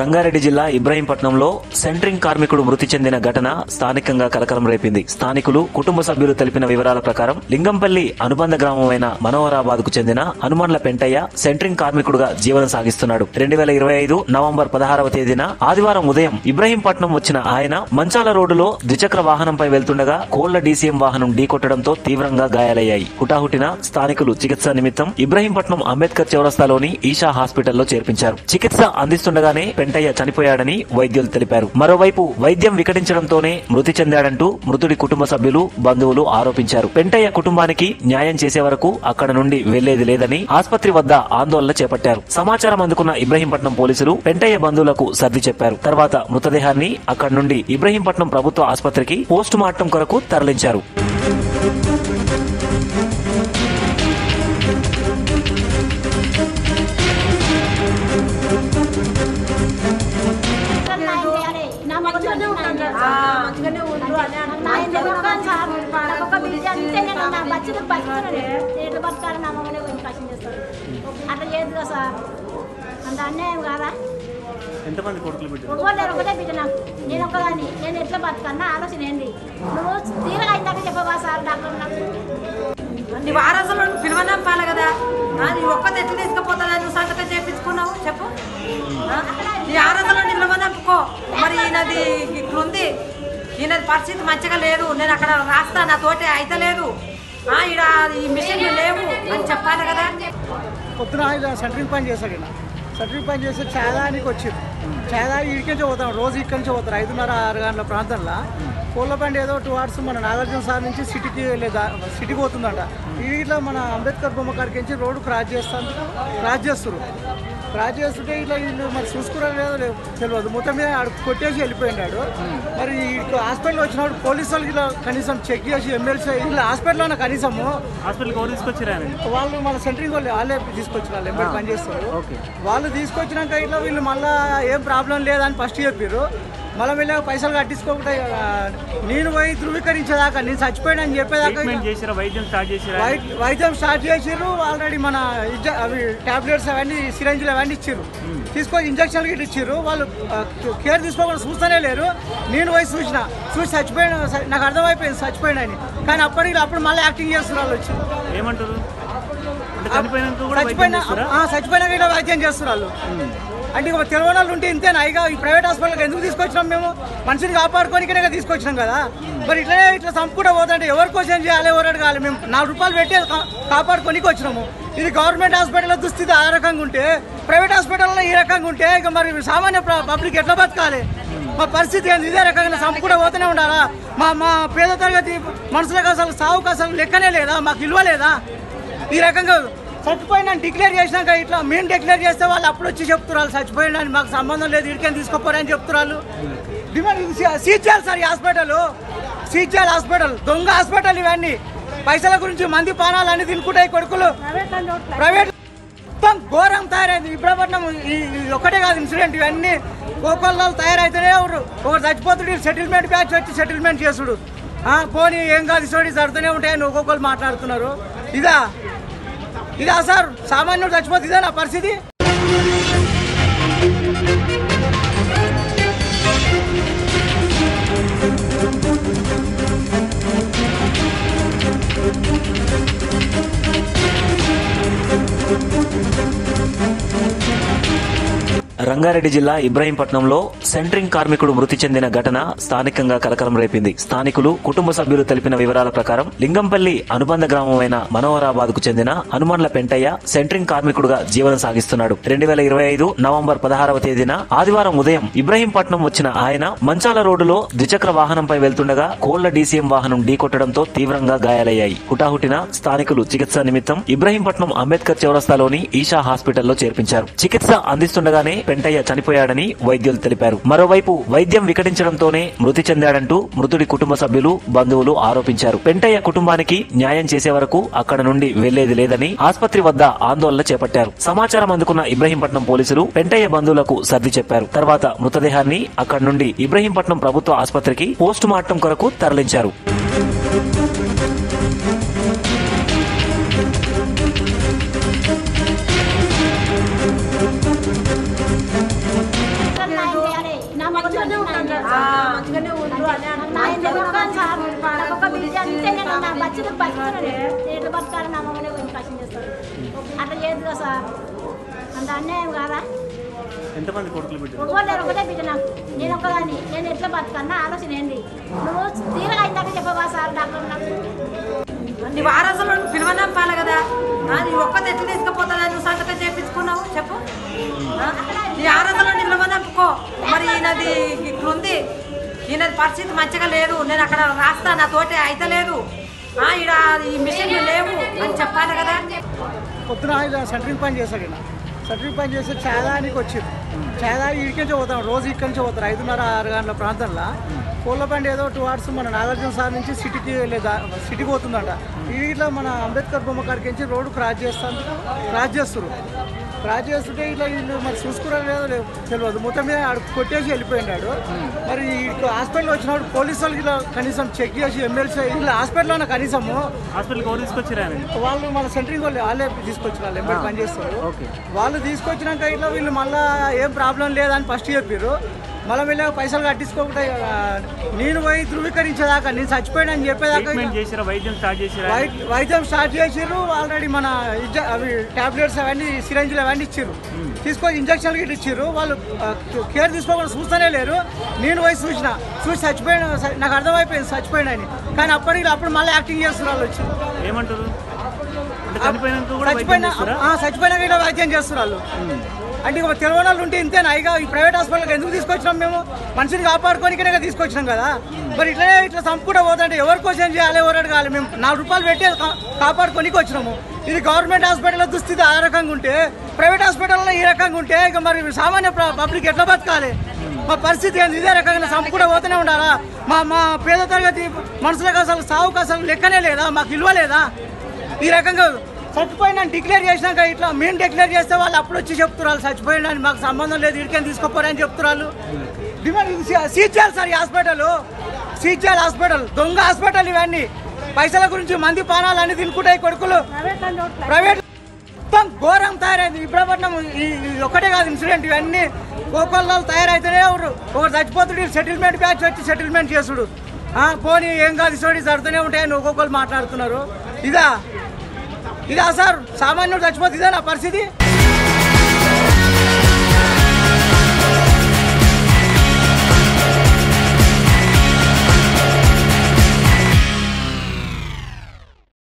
రంగారెడ్డి జిల్లా ఇబ్రహీంపట్నంలో సెంట్రింగ్ కార్మికుడు మృతి చెందిన ఘటన స్థానికంగా కలకలం రేపింది. స్థానికులు, కుటుంబ సభ్యులు తెలిపిన వివరాల ప్రకారం లింగంపల్లి అనుబంధ గ్రామమైన మనోహరాబాద్ కు చెందిన హనుమండ్ల పెంటయ్య సెంట్రింగ్ కార్మికుడుగా జీవనం సాగిస్తున్నాడు. 2025 నవంబర్ 16వ తేదీన ఆదివారం ఉదయం ఇబ్రహీంపట్నం వచ్చిన ఆయన మంచాల రోడ్డులో ద్విచక్ర వాహనంపై వెళ్తుండగా కోళ్ల డీసీఎం వాహనం ఢీకొట్టడంతో తీవ్రంగా గాయాలయ్యాయి. హుటాహుటిన స్థానికులు చికిత్స నిమిత్తం ఇబ్రహీంపట్నం అంబేద్కర్ చౌరస్తాలోని ఈషా హాస్పిటల్లో చేర్పించారు. చికిత్స అందిస్తుండగానే పెంటయ్య చనిపోయాడని వైద్యులు తెలిపారు. మరోవైపు వైద్యం వికటించడంతోనే మృతి చెందాడంటూ మృతుడి కుటుంబ సభ్యులు, బంధువులు ఆరోపించారు. పెంటయ్య కుటుంబానికి న్యాయం చేసే వరకు అక్కడ నుండి వెళ్లేది లేదని ఆసుపత్రి వద్ద ఆందోళన చేపట్టారు. సమాచారం అందుకున్న ఇబ్రహీంపట్నం పోలీసులు పెంటయ్య బంధువులకు సర్ది చెప్పారు. తర్వాత మృతదేహాన్ని అక్కడి నుండి ఇబ్రహీంపట్నం ప్రభుత్వ ఆసుపత్రికి పోస్ట్ మార్టం కొరకు తరలించారు. అట్లా చేయదు సార్, అంత అన్యాయం కాదా? ఎంతమంది కొడుకులు బిడ్డ? ఒకటే బిడ్డ నాకు. నేను ఒక్కదాన్ని, నేను ఎట్లా బతుకన్నా ఆలోచన ఏంది? నువ్వు తీవ్రంగా అయిందాక చెప్పవా సార్ డాక్టర్ నాకు? నీ వారసులు పిలవనంపాలి కదా, నీ ఒక్కది ఎట్లా తీసుకుపోతుందా? నువ్వు సంతకం చేయించుకున్నావు చెప్పు. నీ వారసులు పిలవనంపుకో. మరి ఈయనది ఇట్లుంది, ఈయనది పరిస్థితి మంచిగా లేదు, నేను అక్కడ రాస్తా, నా తోటి అయితే లేదు, ఇక్కడ ఈ మిషన్లు లేవు అని చెప్పాలి కదా. పొద్దున సెంట్రింగ్ పని చేశాడు. ఈయన సెంట్రింగ్ పని చేస్తే చాదానికి వచ్చారు. చాదా ఇక్కడి నుంచి పోతాం, రోజు ఇక్కడి నుంచి పోతారు. 5:30-6 గంటల ప్రాంతంలో కోళ్ళ బండి ఏదో 2 hours మన నాగార్జున సార్ నుంచి సిటీకి సిటీకి పోతుందంట. ఇట్లా మన అంబేద్కర్ బొమ్మ కాడికి నుంచి రోడ్డు క్రాస్ చేస్తుంటే ఇట్లా వీళ్ళు మరి చూసుకున్నారో లేదో తెలియదు. మొత్తం మీద కొట్టేసి వెళ్ళిపోయినాడు. మరి హాస్పిటల్ వచ్చినప్పుడు పోలీసు వాళ్ళకి ఇలా కనీసం చెక్ చేసి ఎమ్మెల్సీ ఇలా హాస్పిటల్లో కనీసము వాళ్ళు మన సెంట్రింగ్ వాళ్ళే తీసుకొచ్చిన వాళ్ళు ఎంబడి పని చేస్తారు. వాళ్ళు తీసుకొచ్చినాక ఇట్లా వీళ్ళు మళ్ళీ ఏం ప్రాబ్లం లేదని ఫస్ట్ చెప్పారు. మళ్ళీ వీళ్ళ పైసలు కట్టించుకోకుండా నేను పోయి ధృవీకరించేదాకా, నేను చచ్చిపోయినా అని చెప్పేదాకా వైద్యం స్టార్ట్ చేసిర్రు. ఆల్రెడీ మన అవి టాబ్లెట్స్ అవన్నీ సిరంజీలు అవన్నీ ఇచ్చారు, తీసుకొని ఇంజక్షన్లు గిట్ల ఇచ్చారు. వాళ్ళు కేర్ తీసుకోకుండా చూస్తూనే లేరు. నేను పోయి చూసి చచ్చిపోయినా, నాకు అర్థమైపోయింది చచ్చిపోయినా అని. కానీ అప్పుడు మళ్ళీ యాక్టింగ్ చేస్తున్నారు. వాళ్ళు వచ్చి చచ్చిపోయినా ఇట్లా వైద్యం చేస్తున్నారు. అంటే ఇక తెలియని వాళ్ళు ఉంటే ఇంతేనా? ఇక ఈ ప్రైవేట్ హాస్పిటల్కి ఎందుకు తీసుకొచ్చినాం? మేము మనిషిని కాపాడుకోనికనే తీసుకొచ్చినాం కదా. మరి ఇట్లా సంపూర్ణ పోతుంటే ఎవరి కోసం చేయాలి, ఎవరు అడగాలి? మేము 4 రూపాయలు పెట్టి కాపాడుకోనికి వచ్చినాము. ఇది గవర్నమెంట్ హాస్పిటల్లో దుస్థితి ఆ రకంగా ఉంటే, ప్రైవేట్ హాస్పిటల్లో ఈ రకంగా ఉంటే ఇక మరి సామాన్య పబ్లిక్ ఎట్లా బతకాలి? మా పరిస్థితి ఏంది? ఇదే రకంగా సంపూర్ణ పోతూనే ఉండాలా? మా పేద తరగతి మనుషులకు అసలు సావుకు అసలు లెక్కనే లేదా? మాకు విలువ లేదా? ఈ రకంగా చచ్చిపోయినా డిక్లేర్ చేసినాక ఇట్లా మేము డిక్లేర్ చేస్తే వాళ్ళు అప్పుడు వచ్చి చెప్తున్నారు చచ్చిపోయినా, మాకు సంబంధం లేదు, ఇడికేం తీసుకోపోరని చెప్తున్నారు. డిమాండ్ సీజ్ చేయాలి సార్. ఈ హాస్పిటల్ సీజ్ చేయాలి. హాస్పిటల్ దొంగ హాస్పిటల్. ఇవన్నీ పైసల గురించి మంది పానాలు అన్ని తినుకుంటాయి కొడుకులు. ప్రైవేట్ మొత్తం ఘోరం తయారైంది ఇబ్రహీంపట్నం. ఒక్కటే కాదు ఇన్సిడెంట్, ఇవన్నీ కోకొల్లాలు తయారైతేనే ఒకరు చచ్చిపోతుడు, సెటిల్మెంట్ బ్యాచ్ వచ్చి సెటిల్మెంట్ చేసుడు. పోనీ ఏం కాదు ఇసోడి జరుగుతూనే ఉంటాయని ఒక్కొక్కరు మాట్లాడుతున్నారు. ఇదా సార్? సామాన్యుడు చచ్చిపోతే ఇదే నా పరిస్థితి. రంగారెడ్డి జిల్లా ఇబ్రహీంపట్నంలో సెంట్రింగ్ కార్మికుడు మృతి చెందిన ఘటన స్థానికంగా కలకలం రేపింది. స్థానికులు, కుటుంబ సభ్యులు తెలిపిన వివరాల ప్రకారం లింగంపల్లి అనుబంధ గ్రామమైన మనోహరాబాద్ కు చెందిన హనుమండ్ల పెంటయ్య సెంట్రింగ్ కార్మికుడుగా జీవనం సాగిస్తున్నాడు. 2025 నవంబర్ 16వ తేదీన ఆదివారం ఉదయం ఇబ్రహీంపట్నం వచ్చిన ఆయన మంచాల రోడ్డులో ద్విచక్ర వాహనంపై వెళ్తుండగా కోళ్ల డీసీఎం వాహనం ఢీకొట్టడంతో తీవ్రంగా గాయాలయ్యాయి. హుటాహుటిన స్థానికులు చికిత్స నిమిత్తం ఇబ్రహీంపట్నం అంబేద్కర్ చౌరస్తాలోని ఈషా హాస్పిటల్లో చేర్పించారు. చికిత్స అందిస్తుండగానే పెంటయ్య చనిపోయాడని వైద్యులు తెలిపారు. మరోవైపు వైద్యం వికటించడంతోనే మృతి చెందాడంటూ మృతుడి కుటుంబ సభ్యులు, బంధువులు ఆరోపించారు. పెంటయ్య కుటుంబానికి న్యాయం చేసే వరకు అక్కడ నుండి వెళ్లేది లేదని ఆసుపత్రి వద్ద ఆందోళన చేపట్టారు. సమాచారం అందుకున్న ఇబ్రహీంపట్నం పోలీసులు పెంటయ్య బంధువులకు సర్ది చెప్పారు. తర్వాత మృతదేహాన్ని అక్కడి నుండి ఇబ్రహీంపట్నం ప్రభుత్వ ఆసుపత్రికి పోస్ట్ మార్టం కొరకు తరలించారు. కదా సార్, అంత అన్యాయం కాదా? ఎంతమంది కొడుకులు బిడ్డలు? ఒక్కలేరు, ఒకటే బిడ్డ నాకు. నేను ఒక్కదాన్ని, నేను ఎట్లా బతుకన్నా ఆలోచన ఏంటి? నువ్వు తీరగా ఇందాక చెప్పవా సార్ డాక్టర్ నాకు? నీ వారసులను పిలువనంపాలి కదా, నీ ఒక్కతే ఎట్లా తీసుకుపోతుందా? నువ్వు సంతకం చేయించుకున్నావు చెప్పు. నీ వారసులను పిలువనంపుకో. మరి ఈయనది ఇట్లుంది, ఈయనది పరిస్థితి మంచిగా లేదు, నేను అక్కడ రాస్తా, నా తోటి అయితే లేదు, ఈడ ఈ మిషన్లు లేవు అని చెప్పాలి కదా. పొద్దున సెంటరింగ్ పని చేశాడు. ఈయన సెంటరింగ్ పని చేస్తే చాదానికి వచ్చింది. చాదా ఇక్కడి నుంచి పోతాం, రోజు ఇక్కడి నుంచి పోతారు 5:30-6 గంటల ప్రాంతంలో. కోళ్ళ బండి ఏదో 2 hours మన నాగార్జున సార్ నుంచి సిటీకి సిటీకి పోతుందంట. ఇట్లా మన అంబేద్కర్ బొమ్మ కాడికి నుంచి రోడ్డు క్రాస్ చేస్తుంటే ఇట్లా వీళ్ళు మరి చూసుకున్నారో లేదో తెలియదు. మొత్తం మీద కొట్టేసి వెళ్ళిపోయినాడు. మరి హాస్పిటల్ వచ్చినప్పుడు పోలీసు వాళ్ళకి ఇలా కనీసం చెక్ చేసి ఎమ్మెల్సీ ఇలా హాస్పిటల్లో కనీసము వాళ్ళు మన సెంటరింగ్ వాళ్ళే తీసుకొచ్చిన వాళ్ళు ఎంబడి పని చేస్తారు. వాళ్ళు తీసుకొచ్చినాక ఇట్లా వీళ్ళు మళ్ళీ ఏం ప్రాబ్లం లేదని ఫస్ట్ చెప్పారు. మళ్ళీ వీళ్ళ పైసలు కట్టించుకోకుండా నేను పోయి ధృవీకరించేదాకా, నేను చచ్చిపోయినా అని చెప్పేదాకా వైద్యం స్టార్ట్ చేసిర్రు. ఆల్రెడీ మన అవి టాబ్లెట్స్ అవన్నీ సిరంజీలు అవన్నీ ఇచ్చారు, తీసుకొని ఇంజక్షన్లు గిట్ల ఇచ్చారు. వాళ్ళు కేర్ తీసుకోకుండా చూస్తూనే లేరు. నేను పోయి చూసి చచ్చిపోయినా, నాకు అర్థమైపోయింది చచ్చిపోయినా అని. కానీ అప్పుడు మళ్ళీ యాక్టింగ్ చేస్తున్నారు వాళ్ళు వచ్చి. ఏమంటారు? చచ్చిపోయినా ఇట్లా వైద్యం చేస్తున్నారు వాళ్ళు. అంటే ఇక తెలియని వాళ్ళు ఉంటే ఇంతేనా? ఇక ఈ ప్రైవేట్ హాస్పిటల్కి ఎందుకు తీసుకొచ్చినాం? మేము మనిషిని కాపాడుకోనికనే తీసుకొచ్చినాం కదా. మరి ఇట్లా సంపుకుంటూ పోతుంటే ఎవరి కోసం చేయాలి, ఎవరు అడగాలి? మేము 4 రూపాయలు పెట్టి కాపాడుకోనికి వచ్చినాము. ఇది గవర్నమెంట్ హాస్పిటల్లో దుస్థితి ఆ రకంగా ఉంటే, ప్రైవేట్ హాస్పిటల్లో ఈ రకంగా ఉంటే ఇక మరి సామాన్య పబ్లిక్ ఎట్లా బతకాలి? మా పరిస్థితి ఏంది? ఇదే రకంగా సంపుకుంటూ పోతూనే ఉండాలా? మా పేద తరగతి మనుషులకు అసలు సావుకు అసలు లెక్కనే లేదా? మాకు విలువ లేదా? ఈ రకంగా చచ్చిపోయినా డిక్లేర్ చేసినాక ఇట్లా మేము డిక్లేర్ చేస్తే వాళ్ళు అప్పుడు వచ్చి చెప్తున్నారు చచ్చిపోయినా మాకు సంబంధం లేదు, ఇడికేం తీసుకోపోరని చెప్తున్నారు. డిమాండ్ సీజ్ చేయాలి సార్ ఈ హాస్పిటల్, సీజ్ చేయాలి హాస్పిటల్. దొంగ హాస్పిటల్ ఇవన్నీ పైసల గురించి మంది పానాలు అన్ని తినుకుంటాయి కొడుకులు. ప్రైవేట్ మొత్తం ఘోరం తయారైంది ఇబ్రాపట్నం. ఒక్కటే కాదు ఇన్సిడెంట్, ఇవన్నీ కోకొల్లాలు తయారైతేనే ఒకరు చచ్చిపోతుడు, సెటిల్మెంట్ బ్యాచ్ వచ్చి సెటిల్మెంట్ చేసుడు. పోనీ ఏం కాదు ఇసోడి జరుగుతూనే ఉంటాయని ఒక్కొక్కరు మాట్లాడుతున్నారు. ఇదా సార్ సామాన్యుడు చచ్చిపోతే ఇదే నా పరిస్థితి.